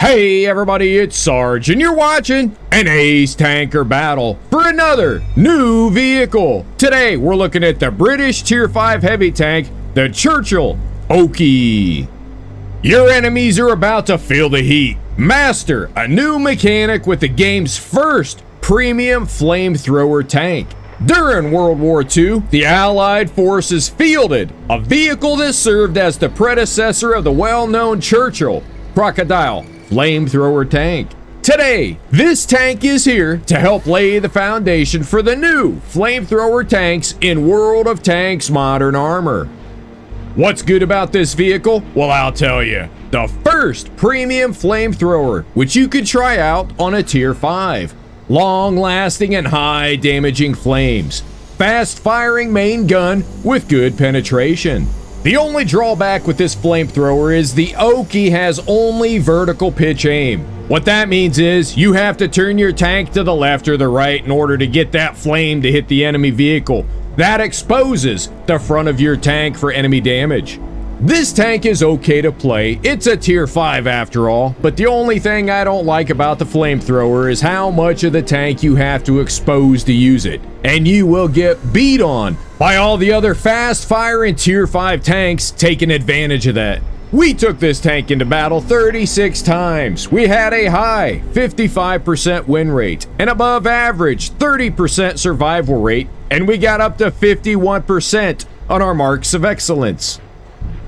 Hey everybody, it's Sarge, and you're watching an Ace Tanker battle for another new vehicle. Today, we're looking at the British Tier 5 heavy tank, the Churchill Oke. Your enemies are about to feel the heat. Master a new mechanic with the game's first premium flamethrower tank. During World War II, the Allied forces fielded a vehicle that served as the predecessor of the well-known Churchill Crocodile flamethrower tank. Today, this tank is here to help lay the foundation for the new flamethrower tanks in World of Tanks Modern Armor. What's good about this vehicle? Well, I'll tell you. The first premium flamethrower, which you could try out on a Tier 5. Long-lasting and high-damaging flames. Fast-firing main gun with good penetration. The only drawback with this flamethrower is the Oke has only vertical pitch aim. What that means is you have to turn your tank to the left or the right in order to get that flame to hit the enemy vehicle. That exposes the front of your tank for enemy damage. This tank is okay to play. It's a Tier 5 after all, but the only thing I don't like about the flamethrower is how much of the tank you have to expose to use it. And you will get beat on by all the other fast-firing Tier 5 tanks taking advantage of that. We took this tank into battle 36 times. We had a high 55% win rate, an above average 30% survival rate, and we got up to 51% on our marks of excellence.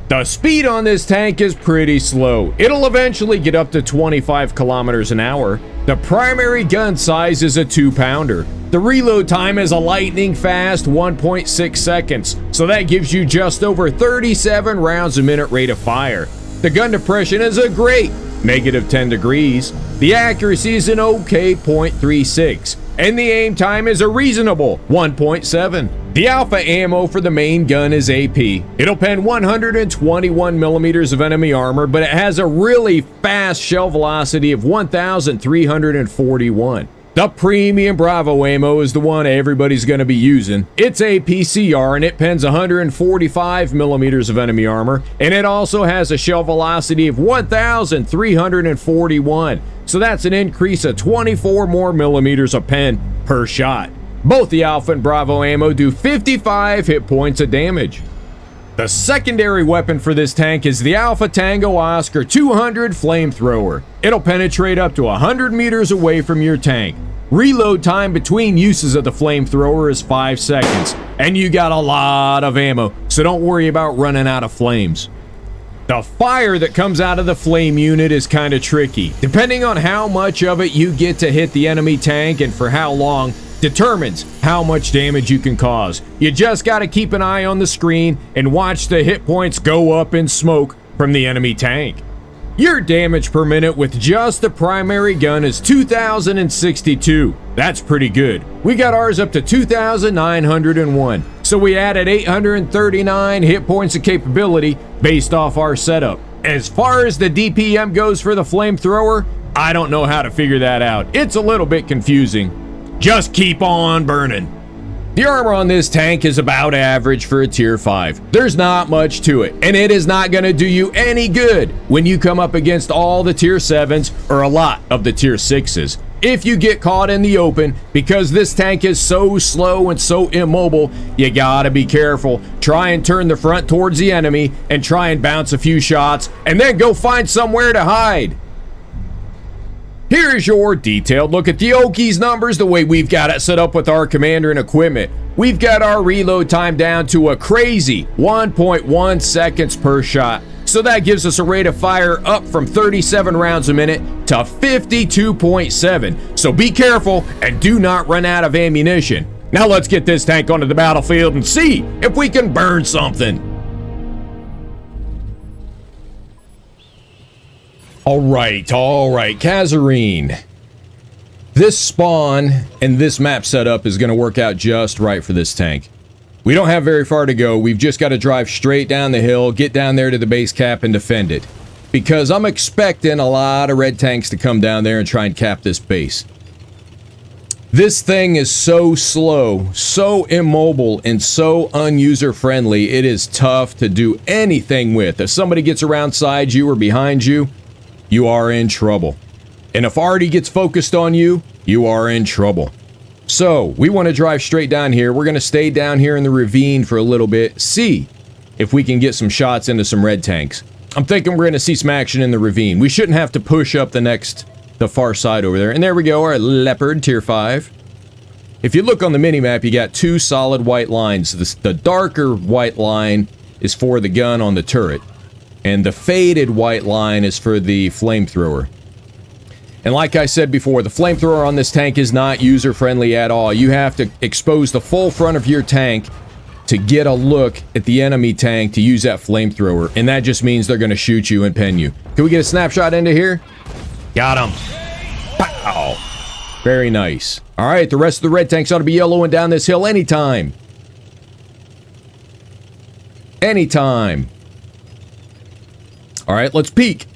The speed on this tank is pretty slow. It'll eventually get up to 25 kilometers an hour. The primary gun size is a 2-pounder. The reload time is a lightning fast 1.6 seconds, so that gives you just over 37 rounds a minute rate of fire. The gun depression is a great -10 degrees. The accuracy is an okay 0.36, and the aim time is a reasonable 1.7. The alpha ammo for the main gun is AP. It'll pen 121 millimeters of enemy armor, but it has a really fast shell velocity of 1,341. The premium Bravo ammo is the one everybody's going to be using. It's APCR and it pens 145 millimeters of enemy armor, and it also has a shell velocity of 1,341. So that's an increase of 24 more millimeters of pen per shot. Both the Alpha and Bravo ammo do 55 hit points of damage. The secondary weapon for this tank is the Alpha Tango Oscar 200 flamethrower. It'll penetrate up to 100 meters away from your tank. Reload time between uses of the flamethrower is 5 seconds, and you got a lot of ammo, so don't worry about running out of flames. The fire that comes out of the flame unit is kind of tricky. Depending on how much of it you get to hit the enemy tank and for how long, determines how much damage you can cause. You just got to keep an eye on the screen and watch the hit points go up in smoke from the enemy tank. Your damage per minute with just the primary gun is 2,062. That's pretty good. We got ours up to 2,901. So we added 839 hit points of capability based off our setup. As far as the DPM goes for the flamethrower, I don't know how to figure that out. It's a little bit confusing. Just keep on burning. The armor on this tank is about average for a Tier 5. There's not much to it, and it is not going to do you any good when you come up against all the Tier 7s or a lot of the Tier 6s. If you get caught in the open, because this tank is so slow and so immobile, you gotta be careful. Try and turn the front towards the enemy and try and bounce a few shots, and then go find somewhere to hide. Here's your detailed look at the Oke's numbers the way we've got it set up with our commander and equipment. We've got our reload time down to a crazy 1.1 seconds per shot. So that gives us a rate of fire up from 37 rounds a minute to 52.7. So be careful and do not run out of ammunition. Now let's get this tank onto the battlefield and see if we can burn something. All right, Kazarine. This spawn and this map setup is going to work out just right for this tank. We don't have very far to go. We've just got to drive straight down the hill, get down there to the base cap and defend it. Because I'm expecting a lot of red tanks to come down there and try and cap this base. This thing is so slow, so immobile, and so unuser-friendly, it is tough to do anything with. If somebody gets around side you or behind you, you are in trouble. And if Artie gets focused on you, you are in trouble. So, we want to drive straight down here. We're going to stay down here in the ravine for a little bit. See if we can get some shots into some red tanks. I'm thinking we're going to see some action in the ravine. We shouldn't have to push up the far side over there. And there we go, our Leopard, tier 5. If you look on the minimap, you got two solid white lines. The darker white line is for the gun on the turret. And the faded white line is for the flamethrower. And like I said before, the flamethrower on this tank is not user-friendly at all. You have to expose the full front of your tank to get a look at the enemy tank to use that flamethrower. And that just means they're going to shoot you and pen you. Can we get a snapshot into here? Got him. Pow. Very nice. Alright, the rest of the red tanks ought to be yellowing down this hill anytime. Anytime. Alright, let's peek.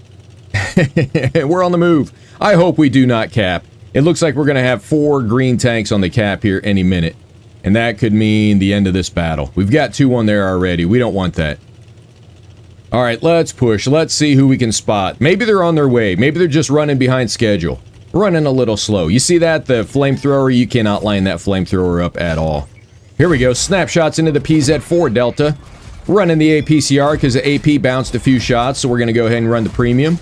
We're on the move. I hope we do not cap. It looks like we're going to have 4 green tanks on the cap here any minute. And that could mean the end of this battle. We've got 2 on there already. We don't want that. Alright, let's push. Let's see who we can spot. Maybe they're on their way. Maybe they're just running behind schedule. Running a little slow. You see that? The flamethrower, you cannot line that flamethrower up at all. Here we go. Snapshots into the PZ4 Delta. Running the APCR because the AP bounced a few shots, so we're going to go ahead and run the premium.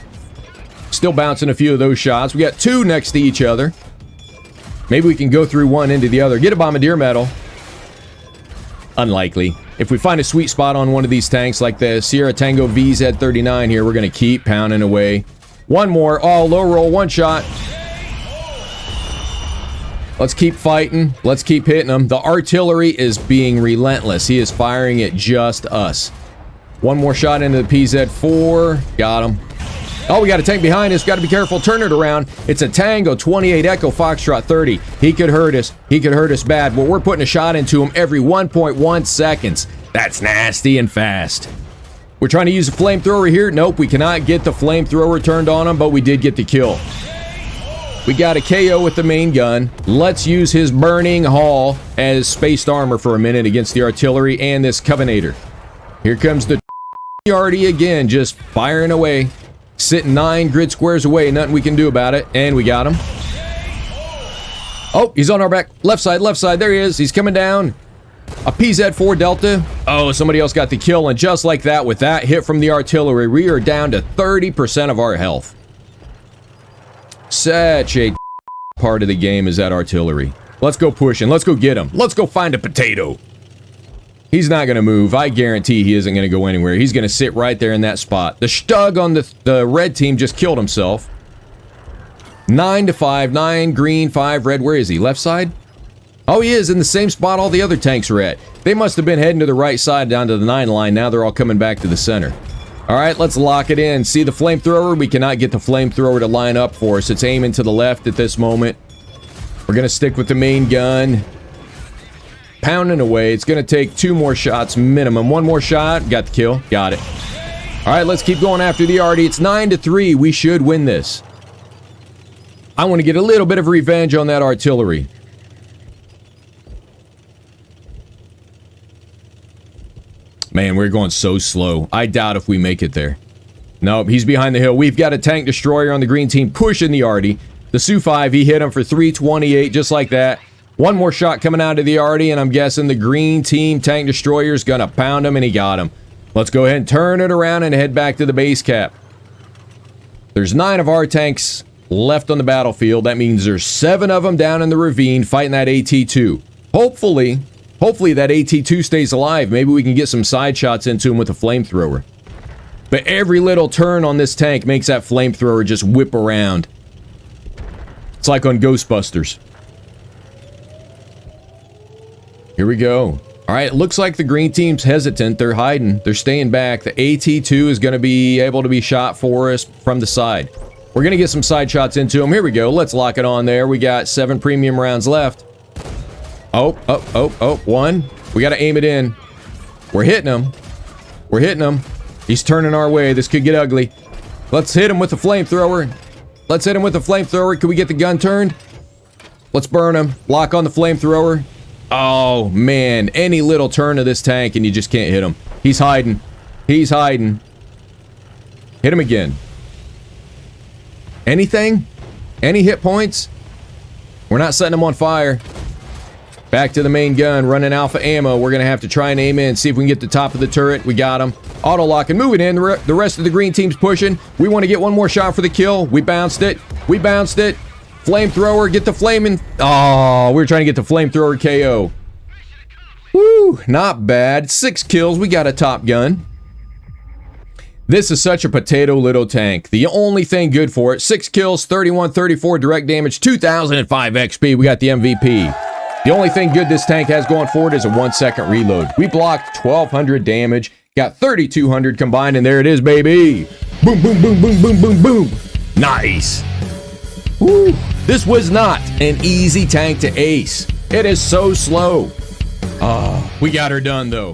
Still bouncing a few of those shots. We got 2 next to each other. Maybe we can go through one into the other. Get a bombardier medal. Unlikely. If we find a sweet spot on one of these tanks like the Sierra Tango VZ39 here, we're going to keep pounding away. One more. Oh, low roll. One shot. Let's keep fighting. Let's keep hitting them. The artillery is being relentless. He is firing at just us. One more shot into the PZ4. Got him. Oh, we got a tank behind us. Got to be careful. Turn it around. It's a Tango 28 Echo Foxtrot 30. He could hurt us. He could hurt us bad. But we're putting a shot into him every 1.1 seconds. That's nasty and fast. We're trying to use a flamethrower here. Nope, we cannot get the flamethrower turned on him, but we did get the kill. We got a KO with the main gun. Let's use his burning hull as spaced armor for a minute against the artillery and this Covenator. Here comes the Artie again, just firing away. Sitting 9 grid squares away, nothing we can do about it. And we got him. Oh, he's on our back. Left side, there he is. He's coming down. A PZ4 Delta. Oh, somebody else got the kill, and just like that, with that hit from the artillery, we are down to 30% of our health. Such a part of the game is that artillery. Let's go pushing. Let's go get him. Let's go find a potato. He's not going to move. I guarantee he isn't going to go anywhere. He's going to sit right there in that spot. The Stug on the red team just killed himself. 9 to 5. 9 green, 5 red. Where is he? Left side? Oh, he is in the same spot all the other tanks are at. They must have been heading to the right side down to the 9 line. Now they're all coming back to the center. All right, let's lock it in. See the flamethrower? We cannot get the flamethrower to line up for us. It's aiming to the left at this moment. We're going to stick with the main gun. Pounding away. It's going to take 2 more shots minimum. 1 more shot. Got the kill. Got it. All right, let's keep going after the Artie. It's 9 to 3. We should win this. I want to get a little bit of revenge on that artillery. Man, we're going so slow. I doubt if we make it there. Nope, he's behind the hill. We've got a tank destroyer on the green team pushing the Artie. The Su-5, he hit him for 328, just like that. 1 more shot coming out of the Artie, and I'm guessing the green team tank destroyer is going to pound him, and he got him. Let's go ahead and turn it around and head back to the base cap. There's 9 of our tanks left on the battlefield. That means there's 7 of them down in the ravine fighting that AT-2. Hopefully that AT-2 stays alive. Maybe we can get some side shots into him with a flamethrower. But every little turn on this tank makes that flamethrower just whip around. It's like on Ghostbusters. Here we go. Alright, looks like the green team's hesitant. They're hiding. They're staying back. The AT-2 is going to be able to be shot for us from the side. We're going to get some side shots into them. Here we go. Let's lock it on there. We got 7 premium rounds left. Oh, 1. We got to aim it in. We're hitting him. We're hitting him. He's turning our way. This could get ugly. Let's hit him with the flamethrower. Let's hit him with the flamethrower. Can we get the gun turned? Let's burn him. Lock on the flamethrower. Oh, man. Any little turn of this tank and you just can't hit him. He's hiding. He's hiding. Hit him again. Anything? Any hit points? We're not setting them on fire. Back to the main gun, running alpha ammo. We're going to have to try and aim in, see if we can get the top of the turret. We got him. Auto lock and moving in. The rest of the green team's pushing. We want to get one more shot for the kill. We bounced it. We bounced it. Flamethrower, get the flaming. Oh, we were trying to get the flamethrower KO. Woo, not bad. 6 kills. We got a top gun. This is such a potato little tank. The only thing good for it, 6 kills, 31-34 direct damage, 2005 XP. We got the MVP. The only thing good this tank has going for it is a 1-second reload. We blocked 1,200 damage, got 3,200 combined, and there it is, baby. Boom, boom, boom, boom, boom, boom, boom. Nice. Woo. This was not an easy tank to ace. It is so slow. We got her done, though.